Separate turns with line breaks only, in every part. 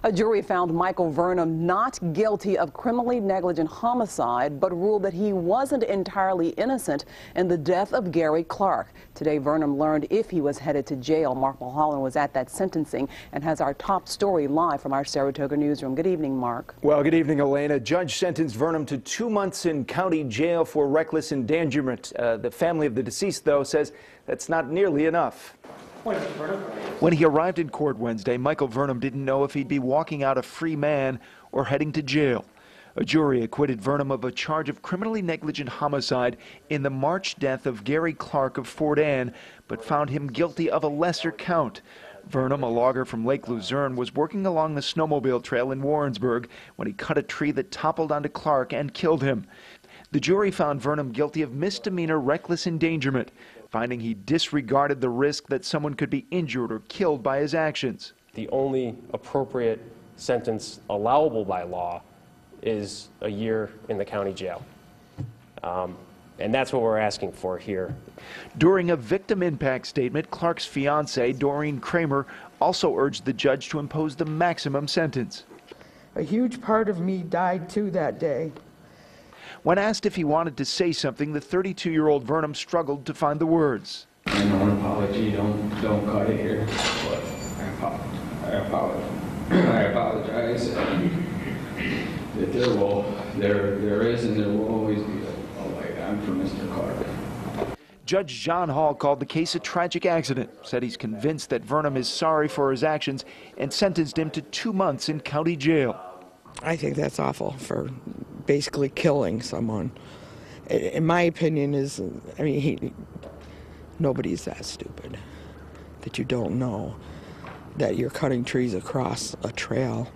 A jury found Michael Vernon not guilty of criminally negligent homicide, but ruled that he wasn't entirely innocent in the death of Gary Clark. Today, Vernon learned if he was headed to jail. Mark Mulholland was at that sentencing and has our top story live from our Saratoga newsroom. Good evening, Mark.
Well, good evening, Elena. Judge sentenced Vernon to 2 months in county jail for reckless endangerment. The family of the deceased, though, says that's not nearly enough. When he arrived in court Wednesday, Michael Vernon didn't know if he'd be walking out a free man or heading to jail. A jury acquitted Vernon of a charge of criminally negligent homicide in the March death of Gary Clark of Fort Anne, but found him guilty of a lesser count. Vernon, a logger from Lake Luzerne, was working along the snowmobile trail in Warrensburg when he cut a tree that toppled onto Clark and killed him. The jury found Vernon guilty of misdemeanor reckless endangerment, finding he disregarded the risk that someone could be injured or killed by his actions.
The only appropriate sentence allowable by law is a year in the county jail. And that's what we're asking for here.
During a victim impact statement, Clark's fiancée, Doreen Kramer, also urged the judge to impose the maximum sentence.
A huge part of me died too that day.
When asked if he wanted to say something, the 32-year-old Vernon struggled to find the words.
I know an apology don't cut it here, but I apologize. That there is and there will always be a light on for Mr. Clark.
Judge John Hall called the case a tragic accident, said he's convinced that Vernon is sorry for his actions, and sentenced him to 2 months in county jail.
I think that's awful, for basically killing someone. In my opinion, nobody's that stupid that you don't know that you're cutting trees across a trail.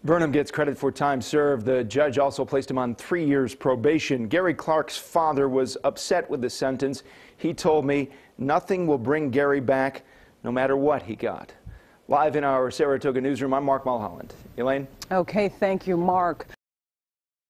Vernon gets credit for time served. The judge also placed him on 3 years probation. Gary Clark's father was upset with the sentence. He told me nothing will bring Gary back, no matter what he got. Live in our Saratoga newsroom, I'm Mark Mulholland. Elaine?
Okay, thank you, Mark.